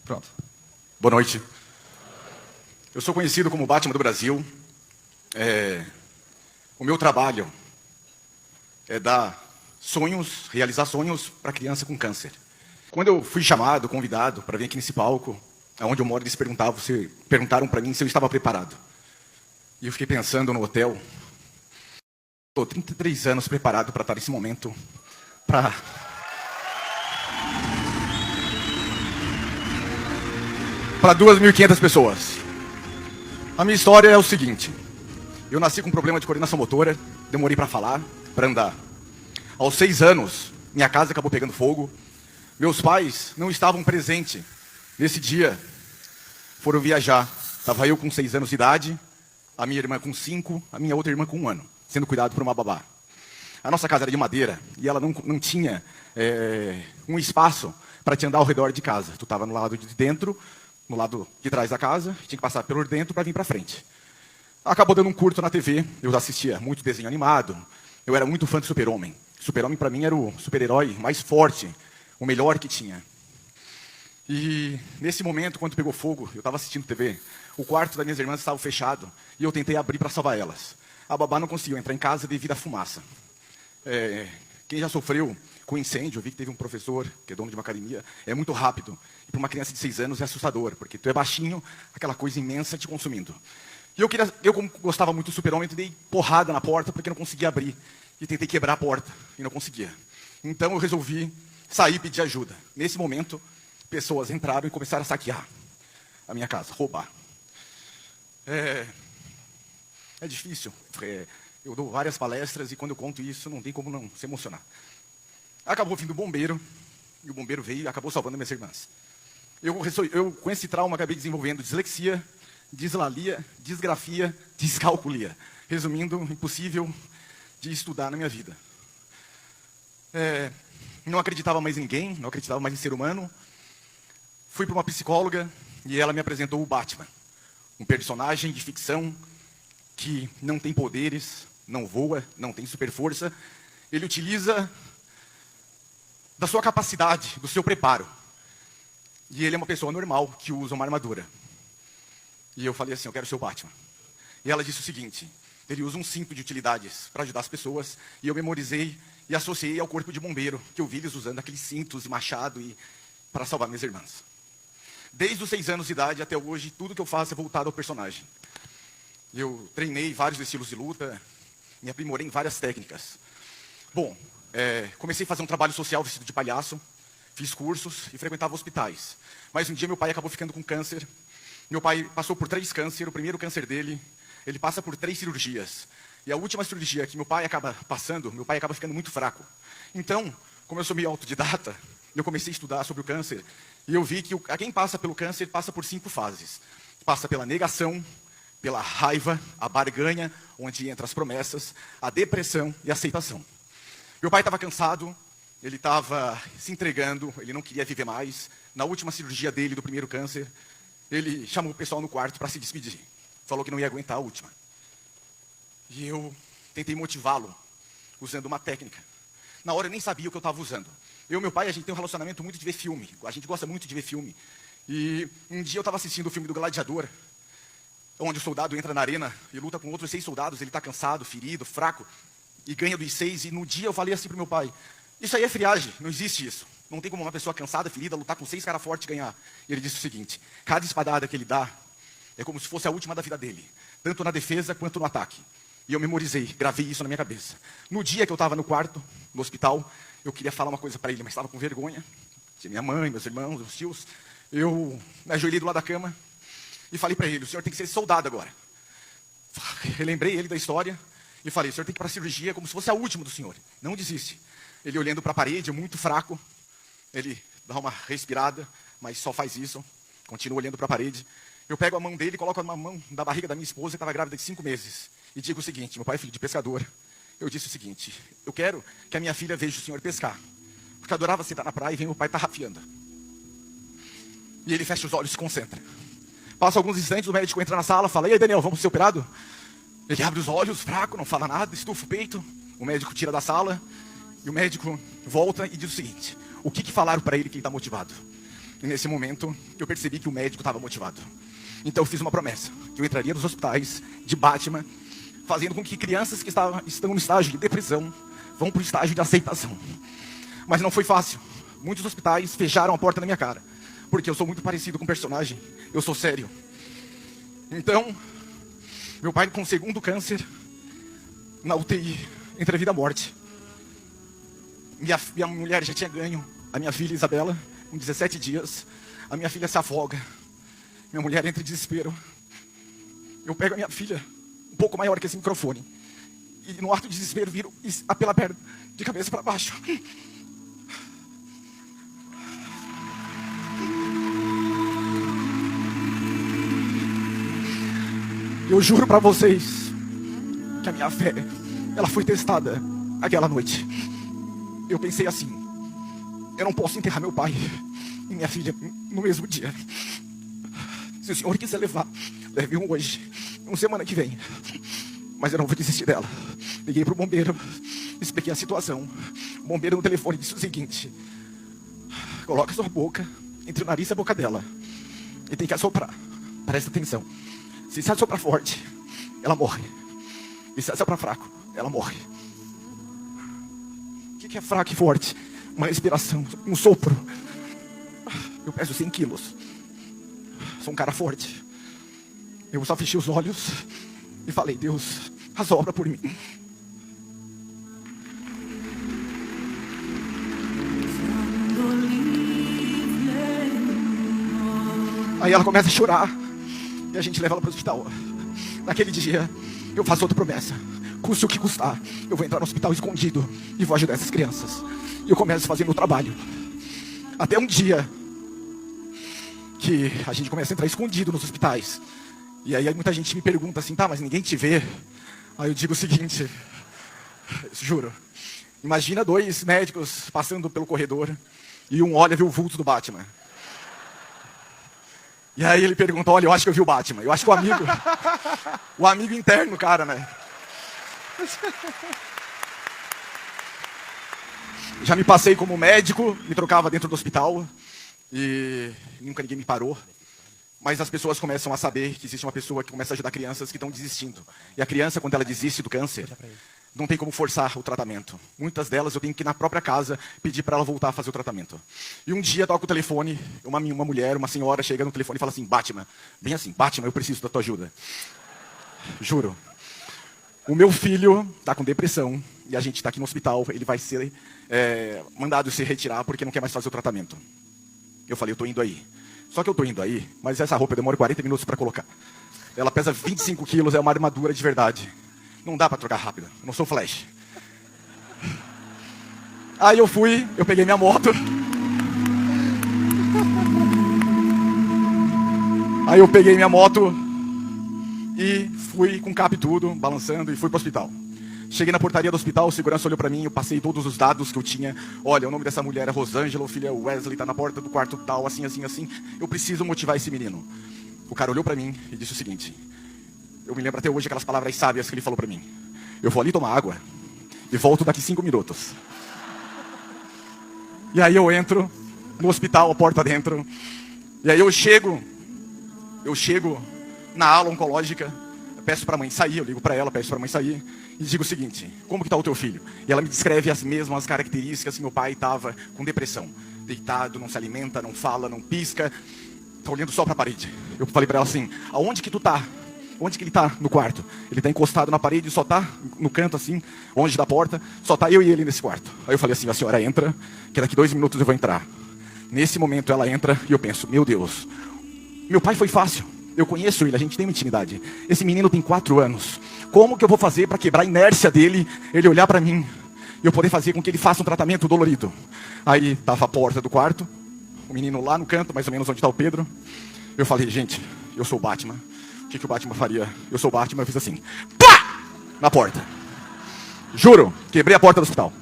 Pronto. Boa noite. Eu sou conhecido como Batman do Brasil. O meu trabalho é dar sonhos, realizar sonhos para criança com câncer. Quando eu fui chamado, convidado para vir aqui nesse palco, onde eu moro, eles perguntaram para mim se eu estava preparado. E eu fiquei pensando no hotel. Estou 33 anos preparado para estar nesse momento, para 2.500 pessoas. A minha história é o seguinte: eu nasci com um problema de coordenação motora, demorei para falar, para andar. Aos 6 anos, minha casa acabou pegando fogo. Meus pais não estavam presentes nesse dia. Foram viajar. Estava eu com 6 anos de idade, a minha irmã com 5, a minha outra irmã com 1 ano, sendo cuidado por uma babá. A nossa casa era de madeira e ela não tinha um espaço para te andar ao redor de casa. Tu estava no lado de dentro, no lado de trás da casa, tinha que passar por dentro para vir para frente. Acabou dando um curto na TV, eu assistia muito desenho animado, eu era muito fã de Super-Homem. Super-Homem para mim era o super-herói mais forte, o melhor que tinha. E nesse momento, quando pegou fogo, eu estava assistindo TV, o quarto das minhas irmãs estava fechado e eu tentei abrir para salvar elas. A babá não conseguiu entrar em casa devido à fumaça. Quem já sofreu com incêndio, eu vi que teve um professor, que é dono de uma academia, é muito rápido. E para uma criança de 6 anos é assustador, porque tu é baixinho, aquela coisa imensa te consumindo. E eu como gostava muito do Super-Homem, dei porrada na porta porque não conseguia abrir. E tentei quebrar a porta e não conseguia. Então eu resolvi sair e pedir ajuda. Nesse momento, pessoas entraram e começaram a saquear a minha casa, roubar. É difícil. Eu dou várias palestras e quando eu conto isso, não tem como não se emocionar. Acabou vindo o bombeiro, e o bombeiro veio e acabou salvando minhas irmãs. Eu com esse trauma, acabei desenvolvendo dislexia, dislalia, disgrafia, descalculia. Resumindo, impossível de estudar na minha vida. Não acreditava mais em ninguém, não acreditava mais em ser humano. Fui para uma psicóloga e ela me apresentou o Batman. Um personagem de ficção que não tem poderes, não voa, não tem super força. Ele utiliza da sua capacidade, do seu preparo. E ele é uma pessoa normal que usa uma armadura. E eu falei assim, eu quero ser o Batman. E ela disse o seguinte, ele usa um cinto de utilidades para ajudar as pessoas. E eu memorizei e associei ao corpo de bombeiro, que eu vi eles usando aqueles cintos e machado para salvar minhas irmãs. Desde os 6 anos de idade até hoje, tudo que eu faço é voltado ao personagem. Eu treinei vários estilos de luta, me aprimorei em várias técnicas. Bom, comecei a fazer um trabalho social vestido de palhaço, fiz cursos e frequentava hospitais. Mas um dia meu pai acabou ficando com câncer. Meu pai passou por 3 cânceres, o primeiro câncer dele, ele passa por 3 cirurgias. E a última cirurgia que meu pai acaba passando, meu pai acaba ficando muito fraco. Então, como eu sou meio autodidata, eu comecei a estudar sobre o câncer e eu vi que quem passa pelo câncer passa por 5 fases. Passa pela negação, pela raiva, a barganha, onde entram as promessas, a depressão e a aceitação. Meu pai estava cansado, ele estava se entregando, ele não queria viver mais. Na última cirurgia dele, do primeiro câncer, ele chamou o pessoal no quarto para se despedir. Falou que não ia aguentar a última. E eu tentei motivá-lo, usando uma técnica. Na hora eu nem sabia o que eu estava usando. Eu e meu pai, a gente tem um relacionamento muito de ver filme. A gente gosta muito de ver filme. E um dia eu estava assistindo o filme do Gladiador, onde o soldado entra na arena e luta com outros 6 soldados. Ele está cansado, ferido, fraco, e ganha dos 6. E no dia eu falei assim para o meu pai, isso aí é friagem, não existe isso. Não tem como uma pessoa cansada, ferida, lutar com 6 caras fortes e ganhar. E ele disse o seguinte, cada espadada que ele dá é como se fosse a última da vida dele, tanto na defesa quanto no ataque. E eu memorizei, gravei isso na minha cabeça. No dia que eu estava no quarto, no hospital, eu queria falar uma coisa para ele, mas estava com vergonha. Tinha minha mãe, meus irmãos, meus tios. Eu me ajoelhei do lado da cama e falei para ele, o senhor tem que ser soldado agora. Relembrei ele da história e falei, o senhor tem que ir para a cirurgia como se fosse a última do senhor. Não desiste. Ele olhando para a parede, muito fraco. Ele dá uma respirada, mas só faz isso. Continua olhando para a parede. Eu pego a mão dele, coloco a mão da barriga da minha esposa, que estava grávida de 5 meses. E digo o seguinte, meu pai é filho de pescador. Eu disse o seguinte, eu quero que a minha filha veja o senhor pescar. Porque eu adorava sentar na praia e ver meu pai tarrafiando. E ele fecha os olhos e se concentra. Passa alguns instantes, o médico entra na sala, fala, e aí Daniel, vamos ser operado? Ele abre os olhos, fraco, não fala nada, estufa o peito. O médico tira da sala. E o médico volta e diz o seguinte, o que falaram para ele que ele está motivado? E nesse momento, eu percebi que o médico estava motivado. Então eu fiz uma promessa, que eu entraria nos hospitais de Batman, fazendo com que crianças que estão no estágio de depressão vão para o estágio de aceitação. Mas não foi fácil. Muitos hospitais fecharam a porta na minha cara, porque eu sou muito parecido com o personagem, eu sou sério. Então, meu pai com o segundo câncer, na UTI, entre a vida e a morte. Minha mulher já tinha ganho a minha filha Isabela, com 17 dias. A minha filha se afoga. Minha mulher entra em desespero. Eu pego a minha filha, um pouco maior que esse microfone, e no ato de desespero viro pela perna, de cabeça para baixo. Eu juro para vocês que a minha fé, ela foi testada aquela noite. Eu pensei assim: eu não posso enterrar meu pai e minha filha no mesmo dia. Se o senhor quiser levar, leve um hoje, uma semana que vem. Mas eu não vou desistir dela. Liguei pro bombeiro, expliquei a situação. O bombeiro no telefone disse o seguinte: coloca sua boca entre o nariz e a boca dela e tem que assoprar. Presta atenção. Se você assoprar forte, ela morre. E se assoprar fraco, ela morre. O que é fraco e forte? Uma respiração, um sopro. Eu peso 100 quilos. Sou um cara forte. Eu só fechei os olhos e falei: Deus, assopra por mim. Aí ela começa a chorar e a gente leva ela para o hospital. Naquele dia, eu faço outra promessa: custe o que custar, eu vou entrar no hospital escondido e vou ajudar essas crianças. E eu começo a fazer meu trabalho. Até um dia que a gente começa a entrar escondido nos hospitais. E aí muita gente me pergunta assim: tá, mas ninguém te vê? Aí eu digo o seguinte, juro, imagina 2 médicos passando pelo corredor e um olha e vê o vulto do Batman. E aí ele pergunta: olha, eu acho que eu vi o Batman. Eu acho que o amigo interno, cara, né? Já me passei como médico, me trocava dentro do hospital e nunca ninguém me parou. Mas as pessoas começam a saber que existe uma pessoa que começa a ajudar crianças que estão desistindo. E a criança, quando ela desiste do câncer, não tem como forçar o tratamento. Muitas delas eu tenho que ir na própria casa pedir para ela voltar a fazer o tratamento. E um dia toca o telefone, uma mulher, uma senhora chega no telefone e fala assim: Batman, bem assim, Batman, eu preciso da tua ajuda. Juro. O meu filho está com depressão e a gente está aqui no hospital, ele vai ser mandado se retirar porque não quer mais fazer o tratamento. Eu falei: eu estou indo aí. Só que eu estou indo aí, mas essa roupa demora 40 minutos para colocar. Ela pesa 25 quilos, é uma armadura de verdade. Não dá para trocar rápido, eu não sou Flash. Aí eu peguei minha moto. Aí eu peguei minha moto e fui com cap e tudo, balançando, e fui pro hospital. Cheguei na portaria do hospital, o segurança olhou pra mim, eu passei todos os dados que eu tinha. Olha, o nome dessa mulher é Rosângela, o filho é Wesley, tá na porta do quarto tal, assim, assim, assim. Eu preciso motivar esse menino. O cara olhou pra mim e disse o seguinte: eu me lembro até hoje aquelas palavras sábias que ele falou pra mim: eu vou ali tomar água e volto daqui 5 minutos. E aí eu entro no hospital, a porta dentro. E aí eu chego na ala oncológica, peço pra mãe sair, eu ligo pra ela, peço pra mãe sair e digo o seguinte: como que tá o teu filho? E ela me descreve as mesmas características. Meu pai estava com depressão, deitado, não se alimenta, não fala, não pisca, tá olhando só pra parede. Eu falei pra ela assim: aonde que tu tá? Onde que ele tá no quarto? Ele tá encostado na parede, só tá no canto assim, longe da porta, só tá eu e ele nesse quarto. Aí eu falei assim: a senhora entra, que daqui 2 minutos eu vou entrar. Nesse momento ela entra e eu penso: meu Deus, meu pai foi fácil. Eu conheço ele, a gente tem uma intimidade. Esse menino tem 4 anos. Como que eu vou fazer para quebrar a inércia dele, ele olhar para mim e eu poder fazer com que ele faça um tratamento dolorido? Aí tava a porta do quarto, o menino lá no canto, mais ou menos onde está o Pedro. Eu falei: gente, eu sou o Batman. O que o Batman faria? Eu sou o Batman, eu fiz assim, pá! Na porta. Juro, quebrei a porta do hospital.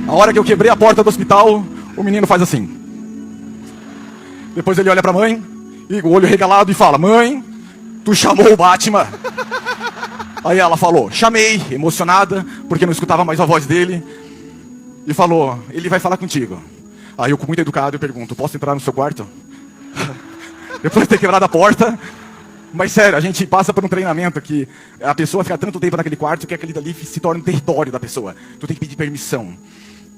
A hora que eu quebrei a porta do hospital, o menino faz assim. Depois ele olha pra mãe, e o olho regalado e fala: mãe, tu chamou o Batman? Aí ela falou, chamei, emocionada, porque não escutava mais a voz dele. E falou, ele vai falar contigo. Aí eu, com muito educado, eu pergunto, posso entrar no seu quarto? Depois de ter quebrado a porta. Mas sério, a gente passa por um treinamento que a pessoa fica tanto tempo naquele quarto que aquele dali se torna um território da pessoa. Tu tem que pedir permissão.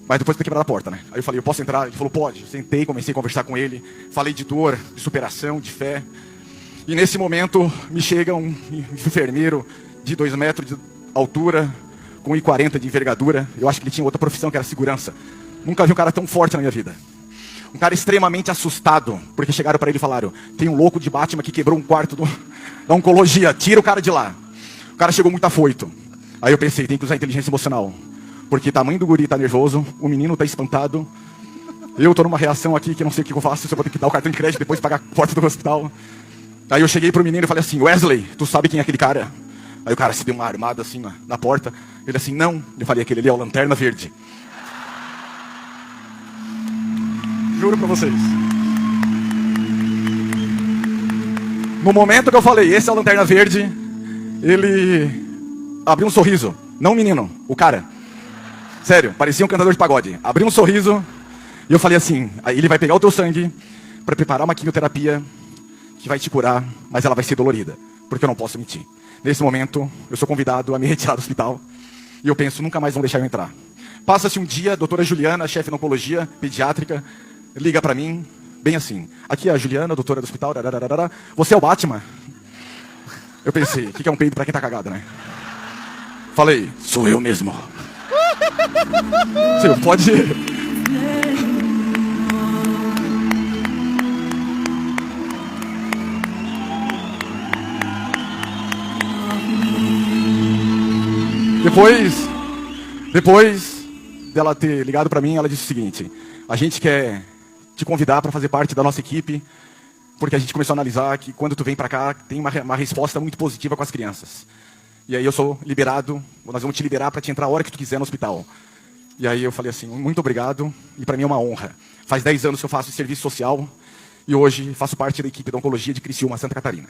Mas depois de ter quebrado a porta, né? Aí eu falei, eu posso entrar? Ele falou, pode. Eu sentei, comecei a conversar com ele. Falei de dor, de superação, de fé. E nesse momento me chega um enfermeiro de 2 metros de altura, com 1,40 de envergadura. Eu acho que ele tinha outra profissão, que era segurança. Nunca vi um cara tão forte na minha vida. Um cara extremamente assustado, porque chegaram para ele e falaram, tem um louco de Batman que quebrou um quarto da oncologia, tira o cara de lá. O cara chegou muito afoito. Aí eu pensei, tem que usar inteligência emocional. Porque tamanho do guri tá nervoso, o menino tá espantado. Eu tô numa reação aqui que não sei o que eu faço, se eu vou ter que dar o cartão de crédito depois pagar a porta do hospital. Aí eu cheguei pro menino e falei assim, Wesley, tu sabe quem é aquele cara? Aí o cara se deu uma armada assim na porta. Ele assim, não. Eu falei, aquele ali é o Lanterna Verde. Juro pra vocês. No momento que eu falei, esse é o Lanterna Verde, ele abriu um sorriso. Não o menino, o cara. Sério, parecia um cantador de pagode. Abriu um sorriso e eu falei assim, aí ele vai pegar o teu sangue para preparar uma quimioterapia que vai te curar, mas ela vai ser dolorida, porque eu não posso mentir. Nesse momento, eu sou convidado a me retirar do hospital e eu penso, nunca mais vão deixar eu entrar. Passa-se um dia, a doutora Juliana, chefe de oncologia pediátrica, liga pra mim, bem assim, aqui é a Juliana, doutora do hospital, você é o Batman? Eu pensei, o que é um peido pra quem tá cagado, né? Falei, sou eu mesmo. Você pode... Depois dela ter ligado pra mim, ela disse o seguinte, a gente quer te convidar para fazer parte da nossa equipe, porque a gente começou a analisar que quando tu vem para cá, tem uma resposta muito positiva com as crianças. E aí eu sou liberado, nós vamos te liberar para te entrar a hora que tu quiser no hospital. E aí eu falei assim, muito obrigado, e para mim é uma honra. Faz 10 anos que eu faço serviço social, e hoje faço parte da equipe da oncologia de Criciúma, Santa Catarina.